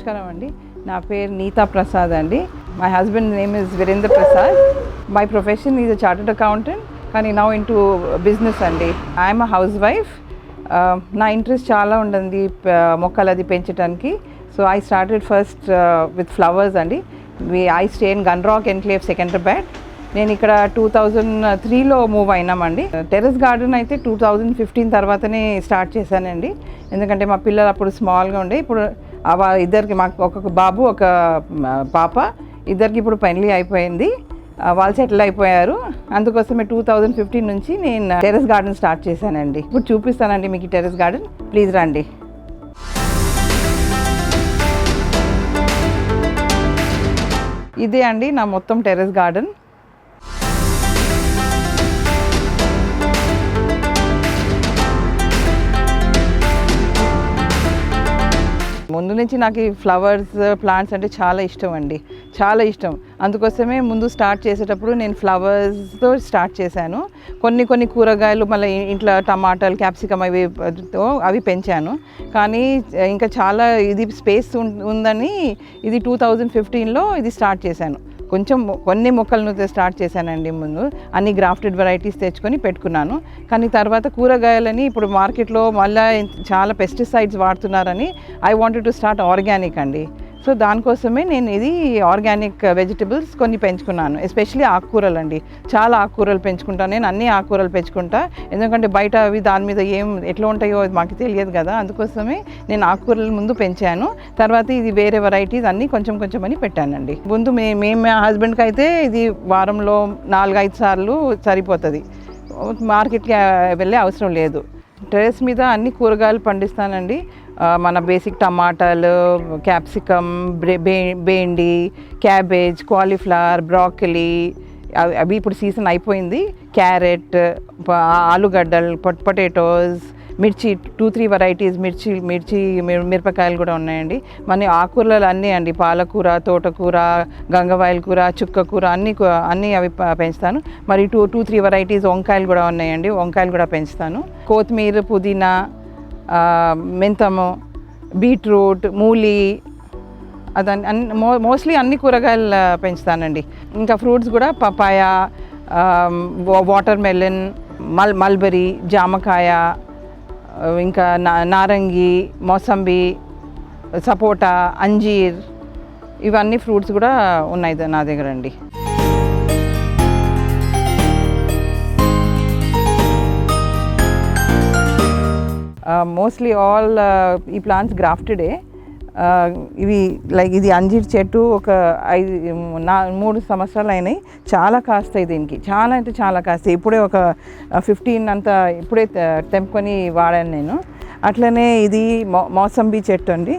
నమస్కారం అండి. నా పేరు నీతా ప్రసాద్ అండి. My husband name is Virendra Prasad. My profession is a chartered accountant, కానీ నౌ ఇంటూ బిజినెస్ అండి. I'm a housewife. నా ఇంట్రెస్ట్ చాలా ఉండింది మొక్కలు అది పెంచడానికి. So I started first with flowers అండి. I stay in Gunrock enclave Secunderabad. నేను ఇక్కడ 2003లో మూవ్ అయినామండి. టెర్రస్ గార్డెన్ అయితే 2015 తర్వాతనే స్టార్ట్ చేశానండి. ఎందుకంటే మా పిల్లలు అప్పుడు స్మాల్గా ఉండే. ఇప్పుడు ఇద్దరికి, మాకు ఒక బాబు ఒక పాప, ఇద్దరికి ఇప్పుడు పెళ్లి అయిపోయింది, వాళ్ళు సెటిల్ అయిపోయారు. అందుకోసమే 2015 నుంచి నేను టెర్రస్ గార్డెన్ స్టార్ట్ చేశానండి. ఇప్పుడు చూపిస్తానండి మీకు ఈ టెర్రస్ గార్డెన్. ప్లీజ్ రండి. ఇదే అండి నా మొత్తం టెర్రస్ గార్డెన్. ముందు నుంచి నాకు ఈ ఫ్లవర్స్ ప్లాంట్స్ అంటే చాలా ఇష్టం అండి, చాలా ఇష్టం. అందుకోసమే ముందు స్టార్ట్ చేసేటప్పుడు నేను ఫ్లవర్స్తో స్టార్ట్ చేశాను. కొన్ని కూరగాయలు మళ్ళీ ఇంట్లో టమాటాలు, క్యాప్సికమ్ అవి పెంచాను. కానీ ఇంకా చాలా ఇది స్పేస్ ఉందని ఇది 2015లో ఇది స్టార్ట్ చేశాను. కొన్ని మొక్కలను స్టార్ట్ చేశానండి. ముందు అన్ని గ్రాఫ్టెడ్ వెరైటీస్ తెచ్చుకొని పెట్టుకున్నాను. కానీ తర్వాత కూరగాయలని ఇప్పుడు మార్కెట్లో మళ్ళీ చాలా పెస్టిసైడ్స్ వాడుతున్నారని I wanted to start organic అండి. సో దానికోసమే నేను ఇది ఆర్గానిక్ వెజిటబుల్స్ కొన్ని పెంచుకున్నాను. ఎస్పెషలీ ఆకుకూరలు అండి. చాలా ఆకుకూరలు పెంచుకుంటాను నేను. అన్ని ఆకుకూరలు పెంచుకుంటా. ఎందుకంటే బయట అవి దాని మీద ఎట్లా ఉంటాయో మాకు తెలియదు కదా. అందుకోసమే నేను ఆకుకూరలు ముందు పెంచాను. తర్వాత ఇది వేరే వెరైటీస్ అన్నీ కొంచెం అని పెట్టానండి. ముందు మేము మా హస్బెండ్కి అయితే ఇది వారంలో 4-5 సార్లు సరిపోతుంది. మార్కెట్కి వెళ్ళే అవసరం లేదు. టెర్రస్ మీద అన్ని కూరగాయలు పండిస్తానండి. మన బేసిక్ టమాటాలు, క్యాప్సికమ్, బెండి, క్యాబేజ్, కాలీఫ్లవర్, బ్రాకలీ, అవి ఇప్పుడు సీజన్ అయిపోయింది. క్యారెట్, ఆలుగడ్డలు, పొటాటోస్, మిర్చి 2-3 వెరైటీస్ మిరపకాయలు కూడా ఉన్నాయండి. మన ఆకుకూరలు అన్నీ అండి. పాలకూర, తోటకూర, గంగవాయల కూర, చుక్క కూర అన్నీ అవి పెంచుతాను. మరి 2-3 వెరైటీస్ వంకాయలు కూడా ఉన్నాయండి. వంకాయలు కూడా పెంచుతాను. కొత్తిమీర, పుదీనా, మెంతము, బీట్రూట్, మూలి, మోస్ట్లీ అన్ని కూరగాయలు పెంచుతానండి. ఇంకా ఫ్రూట్స్ కూడా పపాయ, వాటర్ మెలన్, మల్బరీ, జామకాయ, ఇంకా నారంగి, మోసంబి, సపోటా, అంజీర్, ఇవన్నీ ఫ్రూట్స్ కూడా ఉన్నాయి నా దగ్గర అండి. మోస్ట్లీ ఆల్ ఈ ప్లాంట్స్ గ్రాఫ్టెడే. ఇవి ఇది అంజీర్ చెట్టు ఒక 3 సంవత్సరాలు అయినాయి. చాలా కాస్తాయి దీనికి, చాలా అంటే చాలా కాస్తాయి. ఇప్పుడే ఒక 15 అంతా ఇప్పుడే తెంపుకొని వాడాను నేను. అట్లనే ఇది మోసంబి చెట్టు అండి.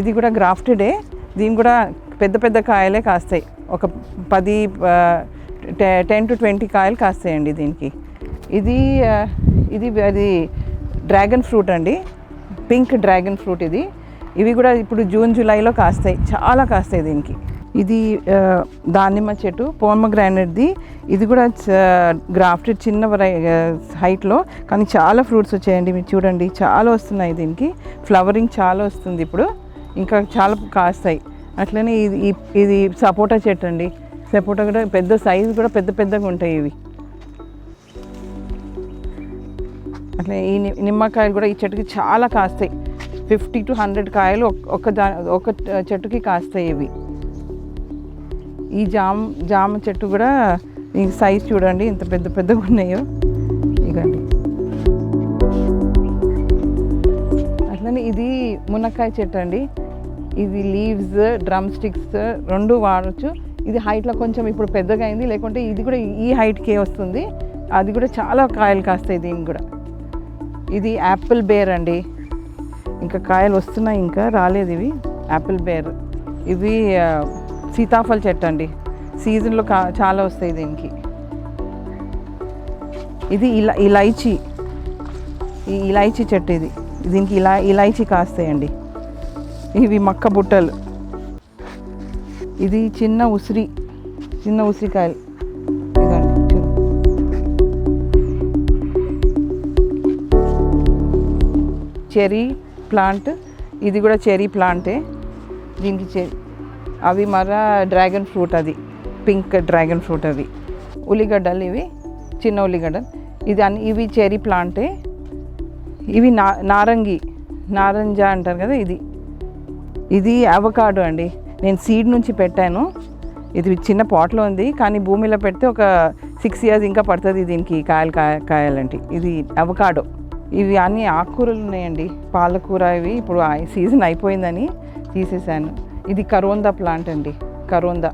ఇది కూడా గ్రాఫ్టెడే. దీని కూడా పెద్ద కాయలే కాస్తాయి. ఒక 10 to 20 కాయలు కాస్తాయండి దీనికి. ఇది అది డ్రాగన్ ఫ్రూట్ అండి, పింక్ డ్రాగన్ ఫ్రూట్ ఇది. ఇవి కూడా ఇప్పుడు జూన్ జూలైలో కాస్తాయి, చాలా కాస్తాయి దీనికి. ఇది దానిమ్మ చెట్టు, పోమగ్రానైట్ది. ఇది కూడా గ్రాఫ్టెడ్ చిన్న హైట్లో, కానీ చాలా ఫ్రూట్స్ వచ్చాయండి. మీరు చూడండి, చాలా వస్తున్నాయి దీనికి. ఫ్లవరింగ్ చాలా వస్తుంది ఇప్పుడు, ఇంకా చాలా కాస్తాయి. అట్లనే ఇది సపోటా చెట్టు అండి. సపోటా కూడా పెద్ద సైజు కూడా పెద్దగా ఉంటాయి ఇవి. అట్లా ఈ నిమ్మకాయలు కూడా ఈ చెట్టుకి చాలా కాస్తాయి. 50 to 100 కాయలు ఒక చెట్టుకి కాస్తాయి ఇవి. ఈ జామ చెట్టు కూడా ఈ సైజ్ చూడండి ఇంత పెద్దగా ఉన్నాయో. ఇదండి. అట్లనే ఇది మునక్కాయ చెట్టు అండి. ఇది లీవ్స్, డ్రమ్ స్టిక్స్ 2 వాడచ్చు. ఇది హైట్లో కొంచెం ఇప్పుడు పెద్దగా అయింది, లేకుంటే ఇది కూడా ఈ హైట్కే వస్తుంది. అది కూడా చాలా కాయలు కాస్తాయి దీనికి కూడా. ఇది యాపిల్ బేర్ అండి. ఇంకా కాయలు వస్తున్నాయి, ఇంకా రాలేదు ఇవి. యాపిల్ బేర్. ఇవి సీతాఫల్ చెట్టు అండి. సీజన్లో చాలా వస్తాయి దీనికి. ఇది ఇలైచీ, ఈ ఇలైచీ చెట్టు ఇది. దీనికి ఇలైచీ కాస్తాయండి. ఇవి మక్క బుట్టలు. ఇది చిన్న ఉసిరికాయలు. ఇదండి. చెరీ ప్లాంట్, ఇది కూడా చెరీ ప్లాంటే. దీనికి అవి మరా డ్రాగన్ ఫ్రూట్, అది పింక్ డ్రాగన్ ఫ్రూట్. అవి ఉల్లిగడ్డలు, ఇవి చిన్న ఉల్లిగడ్డలు. ఇవి చెరీ ప్లాంటే. ఇవి నారంజ అంటారు కదా, ఇది అవకాడో అండి. నేను సీడ్ నుంచి పెట్టాను. ఇది చిన్న పాట్లో ఉంది, కానీ భూమిలో పెడితే ఒక 6 years ఇంకా పడుతుంది దీనికి కాయాలంటే. ఇది అవకాడో. ఇవి అన్ని ఆకుకూరలు ఉన్నాయండి. పాలకూర, ఇవి ఇప్పుడు సీజన్ అయిపోయిందని తీసేసాను. ఇది కరోందా ప్లాంట్ అండి. కరోందా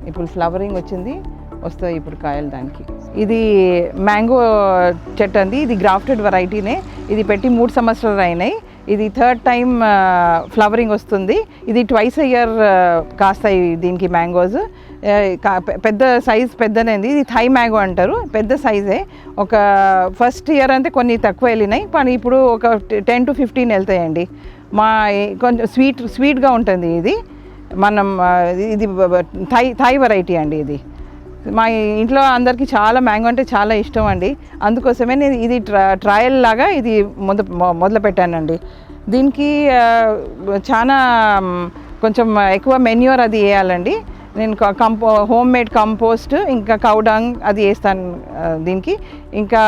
ఇప్పుడు ఫ్లవరింగ్ వచ్చింది, వస్తాయి ఇప్పుడు కాయలు దానికి. ఇది మ్యాంగో చెట్టు అండి. ఇది గ్రాఫ్టెడ్ వెరైటీనే. ఇది పెట్టి 3 సంవత్సరాలు అయినాయి. ఇది 3rd time ఫ్లవరింగ్ వస్తుంది. ఇది twice a year కాస్తాయి దీనికి మ్యాంగోస్. పెద్ద సైజ్ పెద్దనేది. ఇది థై మ్యాంగో అంటారు, పెద్ద సైజే. ఒక ఫస్ట్ ఇయర్ అంటే కొన్ని తక్కువ వెళ్ళినాయి, కానీ ఇప్పుడు ఒక 10 to 15 వెళ్తాయండి. కొంచెం స్వీట్గా ఉంటుంది ఇది. ఇది థై వెరైటీ అండి. ఇది మా ఇంట్లో అందరికీ చాలా మ్యాంగో అంటే చాలా ఇష్టం అండి. అందుకోసమే నేను ఇది ట్రయల్ లాగా ఇది మొదలు పెట్టానండి. దీనికి చాలా కొంచెం ఎక్కువ మెన్యూర్ అది వేయాలండి. నేను హోమ్ మేడ్ కంపోస్ట్, ఇంకా కౌడంగ్ అది వేస్తాను దీనికి. ఇంకా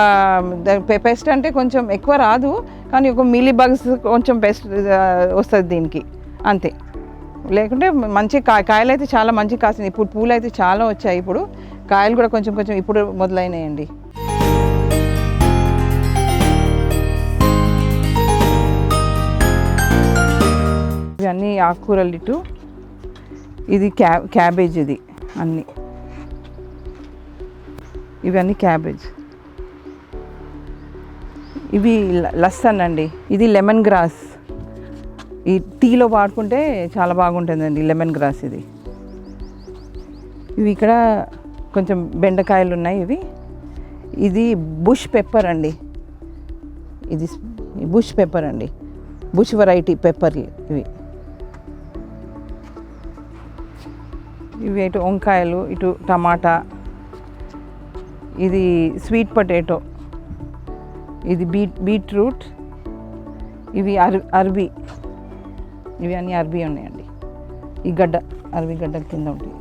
పెస్ట్ అంటే కొంచెం ఎక్కువ రాదు, కానీ ఒక మిలీ బగ్స్ కొంచెం పెస్ట్ వస్తుంది దీనికి, అంతే. లేకుంటే మంచి కాయలు అయితే చాలా మంచి కాసింది. ఇప్పుడు పూలు అయితే చాలా వచ్చాయి. ఇప్పుడు కాయలు కూడా కొంచెం ఇప్పుడు మొదలైనాయండి. ఇవన్నీ ఆకుకూరలు. ఇటు ఇది క్యాబేజ్. ఇది ఇవన్నీ క్యాబేజ్. ఇవి లస్సన్ అండి. ఇది లెమన్ గ్రాస్. ఈ టీలో వాడుకుంటే చాలా బాగుంటుందండి లెమన్ గ్రాస్. ఇవి ఇక్కడ కొంచెం బెండకాయలు ఉన్నాయి. ఇది బుష్ పెప్పర్ అండి. ఇది బుష్ పెప్పర్ అండి, బుష్ వెరైటీ పెప్పర్. ఇవి ఇటు వంకాయలు, ఇటు టమాటా. ఇది స్వీట్ పొటాటో. ఇది బీట్రూట్. ఇవి అరబీ. ఇవి అన్నీ అరబీ ఉన్నాయండి. ఈ అరబీ గడ్డ కింద ఉంటాయి.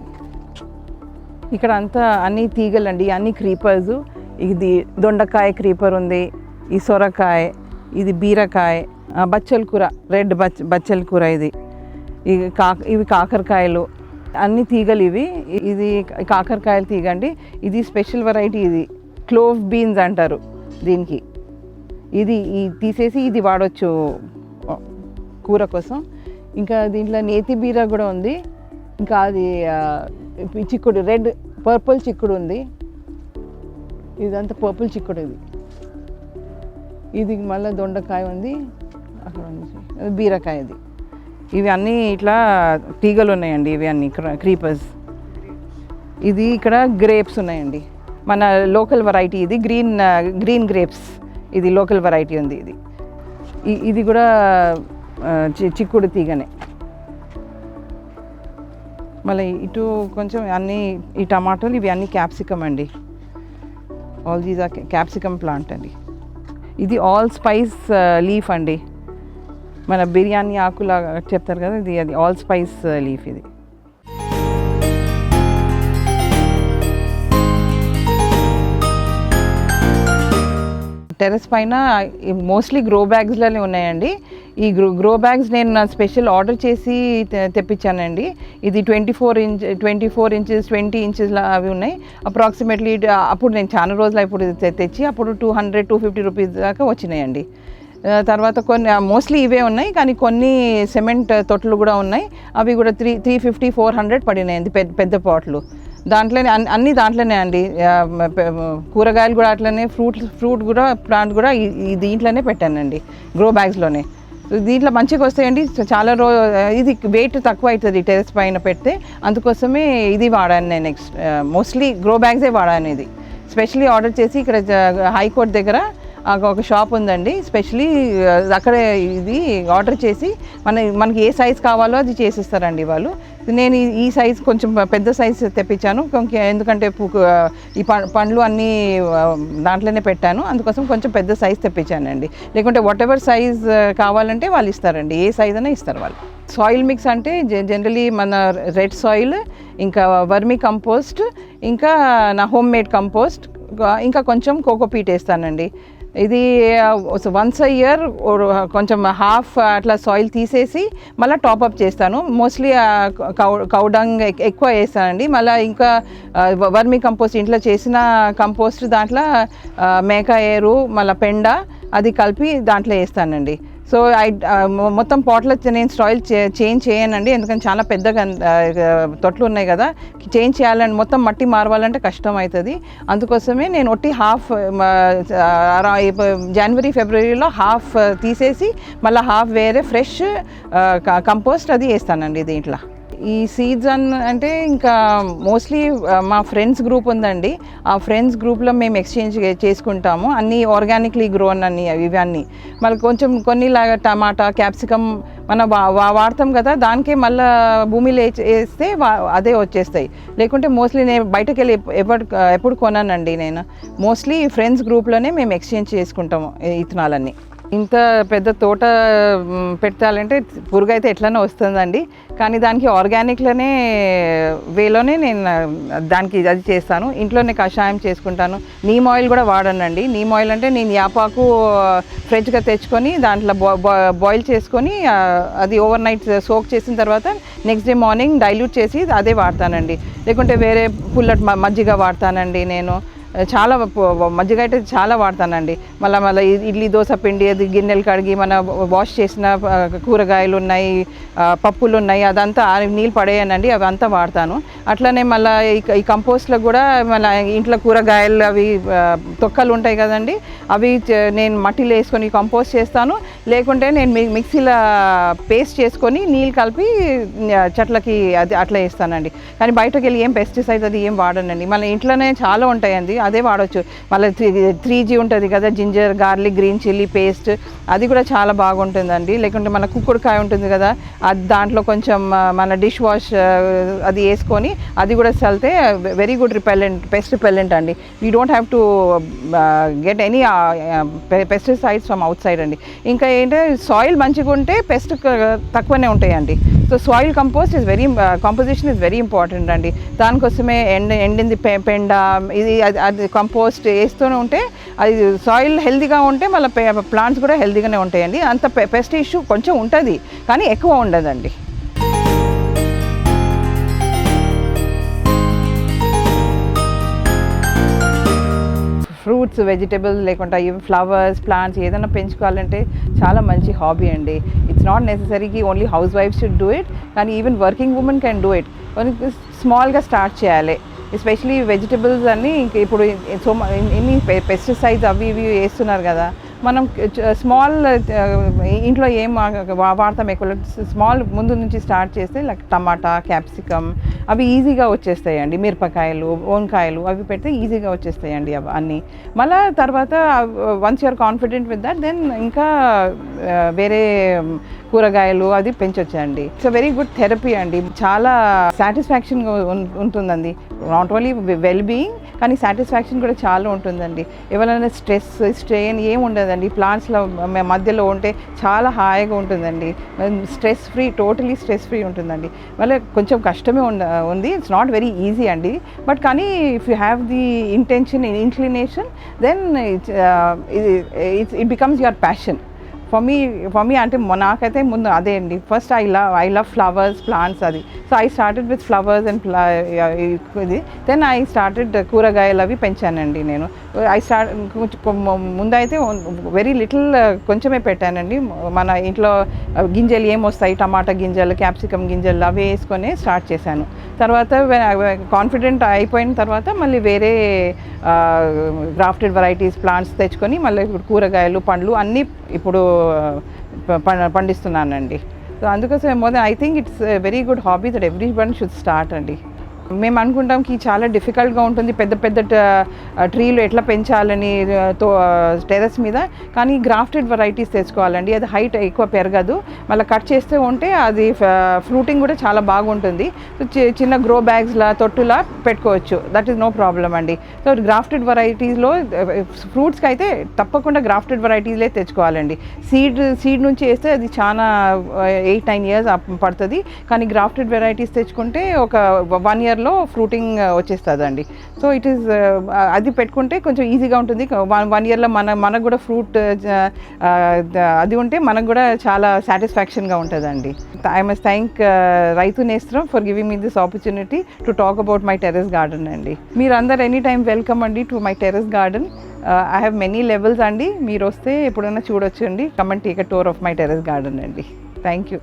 ఇక్కడ అంతా అన్ని తీగలండి, అన్ని క్రీపర్స్. ఇది దొండకాయ క్రీపర్ ఉంది, ఈ సొరకాయ, ఇది బీరకాయ, బచ్చల కూర, రెడ్ బచ్చల కూర. ఇవి కాకరకాయలు, అన్ని తీగలు ఇవి. ఇది కాకరకాయల తీగ అండి. ఇది స్పెషల్ వెరైటీ. ఇది క్లోవ్ బీన్స్ అంటారు దీనికి. ఇది తీసేసి ఇది వాడవచ్చు కూర కోసం. ఇంకా దీంట్లో నేతి బీర కూడా ఉంది. ఇంకా అది చిక్కుడు, పర్పుల్ చిక్కుడు ఉంది. ఇదంతా పర్పుల్ చిక్కుడు. ఇది మళ్ళీ దొండకాయ ఉంది, అక్కడ ఉంది బీరకాయ. ఇవి అన్నీ ఇట్లా తీగలు ఉన్నాయండి. ఇవి అన్నీ క్రీపర్స్. ఇది ఇక్కడ గ్రేప్స్ ఉన్నాయండి, మన లోకల్ వెరైటీ. ఇది గ్రీన్ గ్రేప్స్. ఇది లోకల్ వెరైటీ ఉంది. ఇది కూడా చిక్కుడు తీగనే. మళ్ళీ ఇటు కొంచెం అన్నీ ఈ టమాటోలు, ఇవి అన్నీ క్యాప్సికమ్ అండి. All these are capsicum plant అండి. ఇది ఆల్ స్పైస్ లీఫ్ అండి. మన బిర్యానీ ఆకులా చెప్తారు కదా, అది ఆల్ స్పైస్ లీఫ్. ఇది టెర్రస్ పైన మోస్ట్లీ గ్రో బ్యాగ్స్లోనే ఉన్నాయండి. ఈ గ్రో బ్యాగ్స్ నేను నా స్పెషల్ ఆర్డర్ చేసి తెప్పించానండి. ఇది 24 inches 20 inches అవి ఉన్నాయి. అప్రాక్సిమేట్లీ అప్పుడు నేను చాలా రోజులు ఇప్పుడు తెచ్చి అప్పుడు 200-250 రూపీస్ దాకా వచ్చినాయండి. తర్వాత కొన్ని మోస్ట్లీ ఇవే ఉన్నాయి, కానీ కొన్ని సిమెంట్ తొట్లు కూడా ఉన్నాయి. అవి కూడా 350-400 పడినాయండి పెద్ద పాట్లు. దాంట్లోనే అన్నీ దాంట్లోనే అండి. కూరగాయలు కూడా అట్లనే, ఫ్రూట్ కూడా ప్లాంట్ కూడా దీంట్లోనే పెట్టానండి, గ్రో బ్యాగ్స్లోనే. దీంట్లో మంచిగా వస్తాయండి. చాలా ఇది వెయిట్ తక్కువ అవుతుంది టెర్రస్ పైన పెడితే, అందుకోసమే ఇది వాడాను నేను. మోస్ట్లీ గ్రో బ్యాగ్సే వాడాను. ఇది స్పెషల్లీ ఆర్డర్ చేసి ఇక్కడ హైకోర్ట్ దగ్గర ఒక షాప్ ఉందండి, స్పెషలీ అక్కడ ఇది ఆర్డర్ చేసి మనకి ఏ సైజ్ కావాలో అది చేసిస్తారండి వాళ్ళు. నేను ఈ సైజ్ కొంచెం పెద్ద సైజ్ తెప్పించాను, ఎందుకంటే ఈ పండ్లు అన్నీ దాంట్లోనే పెట్టాను, అందుకోసం కొంచెం పెద్ద సైజ్ తెప్పించానండి. లేకుంటే వాట్ ఎవర్ సైజ్ కావాలంటే వాళ్ళు ఇస్తారండి, ఏ సైజ్ అయినా ఇస్తారు వాళ్ళు. సాయిల్ మిక్స్ అంటే జనరలీ మన రెడ్ సాయిల్, ఇంకా వర్మీ కంపోస్ట్, ఇంకా నా హోమ్ మేడ్ కంపోస్ట్, ఇంకా కొంచెం కోకోపీట్ వేస్తానండి. ఇది వన్స్ అ ఇయర్ కొంచెం హాఫ్ అట్లా సాయిల్ తీసేసి మళ్ళీ టాప్అప్ చేస్తాను. మోస్ట్లీ కౌడంగ్ ఎక్కువ వేస్తానండి. మళ్ళీ ఇంకా వర్మీ కంపోస్ట్ ఇంట్లో చేసిన కంపోస్ట్ దాంట్లో మేక ఏరు మళ్ళీ పెండ అది కలిపి దాంట్లో వేస్తానండి. సో మొత్తం పాట్లో నేను సాయిల్ చేంజ్ చేయనండి, ఎందుకంటే చాలా పెద్దగా తొట్లు ఉన్నాయి కదా, చేంజ్ చేయాలని మొత్తం మట్టి మారవాలంటే కష్టం అవుతుంది. అందుకోసమే నేను ఒట్టి హాఫ్ జనవరి ఫిబ్రవరిలో హాఫ్ తీసేసి మళ్ళీ హాఫ్ వేరే ఫ్రెష్ కంపోస్ట్ అది వేస్తానండి దీంట్లో. ఈ సీడ్స్ అంటే ఇంకా మోస్ట్లీ మా ఫ్రెండ్స్ గ్రూప్ ఉందండి, ఆ ఫ్రెండ్స్ గ్రూప్లో మేము ఎక్స్చేంజ్ చేసుకుంటాము. అన్నీ ఆర్గానిక్లీ గ్రోన్ అని ఇవన్నీ. మళ్ళీ కొంచెం కొన్నిలాగా టమాటా, క్యాప్సికమ్ మనం వాడతాం కదా, దానికే మళ్ళీ భూమిలో వేస్తే అదే వచ్చేస్తాయి. లేకుంటే మోస్ట్లీ నేను బయటకు వెళ్ళి ఎప్పుడు కొనానండి, నేను మోస్ట్లీ ఫ్రెండ్స్ గ్రూప్లోనే మేము ఎక్స్చేంజ్ చేసుకుంటాము ఇత్తనాలన్నీ. ఇంత పెద్ద తోట పెట్టాలంటే పురుగు అయితే ఎట్లనే వస్తుందండి, కానీ దానికి ఆర్గానిక్లోనే వేలోనే నేను దానికి అది చేస్తాను. ఇంట్లోనే కషాయం చేసుకుంటాను. నీమ్ ఆయిల్ కూడా వాడనండి. నీమ్ ఆయిల్ అంటే నేను యాపాకు ఫ్రెష్గా తెచ్చుకొని దాంట్లో బాయిల్ చేసుకొని అది ఓవర్ నైట్ సోక్ చేసిన తర్వాత నెక్స్ట్ డే మార్నింగ్ డైల్యూట్ చేసి అదే వాడతానండి. లేకుంటే వేరే పుల్లటి మజ్జిగ వాడతానండి. నేను చాలా మజ్జిగ అయితే చాలా వాడతానండి. మళ్ళీ ఇడ్లీ దోశ పిండి అది గిన్నెలు కడిగి మన వాష్ చేసిన కూరగాయలు ఉన్నాయి, పప్పులు ఉన్నాయి, అదంతా నీళ్ళు పడేయనండి, అవి అంతా వాడతాను. అట్లనే మళ్ళీ ఈ కంపోస్ట్లో కూడా మళ్ళీ ఇంట్లో కూరగాయలు అవి తొక్కలు ఉంటాయి కదండి, అవి నేను మట్టిలో వేసుకొని కంపోస్ట్ చేస్తాను. లేకుంటే నేను మిక్సీలో పేస్ట్ చేసుకొని నీళ్ళు కలిపి చెట్లకి అది అట్లా వేస్తానండి. కానీ బయటకు వెళ్ళి ఏం పెస్టిసైడ్స్ అది ఏం వాడనండి. మళ్ళీ ఇంట్లోనే చాలా ఉంటాయండి, అదే వాడవచ్చు. మళ్ళీ 3G ఉంటుంది కదా, ginger garlic green chilli paste, అది కూడా చాలా బాగుంటుందండి. లేకుంటే మన కుక్కుడుకాయ ఉంటుంది కదా, అది దాంట్లో కొంచెం మన డిష్ వాష్ అది వేసుకొని అది కూడా చల్లితే very good repellent, pest repellent అండి. We don't have to get any pesticides from outside అండి. ఇంకా ఏంటంటే సాయిల్ మంచిగా ఉంటే పెస్ట్ తక్కువనే ఉంటాయండి. So soil composition is very important అండి. దానికోసమే ఎండింది పెండ ఇది అది కంపోస్ట్ వేస్తూనే ఉంటే అది సాయిల్ హెల్తీగా ఉంటే మళ్ళీ ప్లాంట్స్ కూడా హెల్తీగానే ఉంటాయండి. అంత పెస్ట్ ఇష్యూ కొంచెం ఉంటుంది, కానీ ఎక్కువ ఉండదండి. ఫ్రూట్స్, వెజిటబుల్స్ లేకుండా ఇవి ఫ్లవర్స్, ప్లాంట్స్ ఏదైనా పెంచుకోవాలంటే చాలా మంచి హాబీ అండి. ఇట్స్ నాట్ నెసెసరీకి ఓన్లీ హౌస్ వైఫ్స్ షుడ్ డూ ఇట్, కానీ even working women can do it. స్మాల్గా స్టార్ట్ చేయాలి. ఎస్పెషలీ వెజిటబుల్స్ అన్నీ ఇప్పుడు ఎన్ని పెస్టిసైడ్స్ అవి ఇవి వేస్తున్నారు కదా, మనం స్మాల్ ఇంట్లో ఏం వాడతాం ఎక్కువ, స్మాల్ ముందు నుంచి స్టార్ట్ చేస్తే లైక్ టమాటా, క్యాప్సికమ్ అవి ఈజీగా వచ్చేస్తాయండి. మిరపకాయలు, వంకాయలు అవి పెడితే ఈజీగా వచ్చేస్తాయండి అవి అన్నీ. మళ్ళీ తర్వాత once you're confident with that then ఇంకా వేరే కూరగాయలు అది పెంచొచ్చండి. It's a very good therapy అండి. చాలా సాటిస్ఫాక్షన్గా ఉంటుందండి. నాట్ ఓన్లీ వెల్ బీయింగ్, కానీ సాటిస్ఫాక్షన్ కూడా చాలా ఉంటుందండి. ఎవరైనా స్ట్రెయిన్ ఏమి ఉండదండి. ప్లాంట్స్లో మధ్యలో ఉంటే చాలా హాయిగా ఉంటుందండి. Stress free, totally stress free ఉంటుందండి. మళ్ళీ కొంచెం కష్టమే ఉంది, ఇట్స్ నాట్ వెరీ ఈజీ అండి. బట్ కానీ if you have the intention, inclination, then it becomes your passion. For me అంటే నాకైతే ముందు అదే అండి. First I love flowers, plants అది. So I started with flowers and ఇది. దెన్ ఐ స్టార్టెడ్ కూరగాయలు అవి పెంచానండి నేను. ముందైతే వెరీ లిటిల్ కొంచెమే పెట్టానండి. మన ఇంట్లో గింజలు ఏమొస్తాయి, టమాటా గింజలు, క్యాప్సికమ్ గింజలు అవి వేసుకొని స్టార్ట్ చేశాను. తర్వాత కాన్ఫిడెంట్ అయిపోయిన తర్వాత మళ్ళీ వేరే గ్రాఫ్టెడ్ వెరైటీస్ ప్లాంట్స్ తెచ్చుకొని మళ్ళీ ఇప్పుడు కూరగాయలు, పండ్లు అన్నీ ఇప్పుడు పండిస్తున్నానండి. సో అందుకోసం I think it's very good hobby that every one should start అండి. మేము అనుకుంటాం కి చాలా డిఫికల్ట్గా ఉంటుంది పెద్ద పెద్ద ట్రీలు ఎట్లా పెంచాలని టెర్రస్ మీద, కానీ గ్రాఫ్టెడ్ వెరైటీస్ తెచ్చుకోవాలండి. అది హైట్ ఎక్కువ పెరగదు, మళ్ళీ కట్ చేస్తూ ఉంటే అది ఫ్రూటింగ్ కూడా చాలా బాగుంటుంది. చిన్న గ్రో బ్యాగ్స్లా తొట్టులా పెట్టుకోవచ్చు, దట్ ఈస్ నో ప్రాబ్లం అండి. సో గ్రాఫ్టెడ్ వెరైటీస్లో ఫ్రూట్స్కి అయితే తప్పకుండా గ్రాఫ్టెడ్ వెరైటీస్లే తెచ్చుకోవాలండి. సీడ్ నుంచి వేస్తే అది చాలా 8-9 ఇయర్స్ పడుతుంది, కానీ గ్రాఫ్టెడ్ వెరైటీస్ తెచ్చుకుంటే ఒక 1 ఇయర్లో ఫ్రూటింగ్ వచ్చేస్తుందండి. సో ఇట్ ఈస్ అది పెట్టుకుంటే కొంచెం ఈజీగా ఉంటుంది. 1 ఇయర్లో మనకు కూడా ఫ్రూట్ అది ఉంటే మనకు కూడా చాలా సాటిస్ఫాక్షన్గా ఉంటుందండి. I must thank Rythu Nestham for giving me this opportunity to talk about my terrace garden అండి. మీరు అందరు ఎనీ టైం వెల్కమ్ అండి to my terrace garden. I have many levels అండి, మీరు వస్తే ఎప్పుడైనా చూడొచ్చు అండి. Come and take a tour of my terrace garden అండి. Thank you.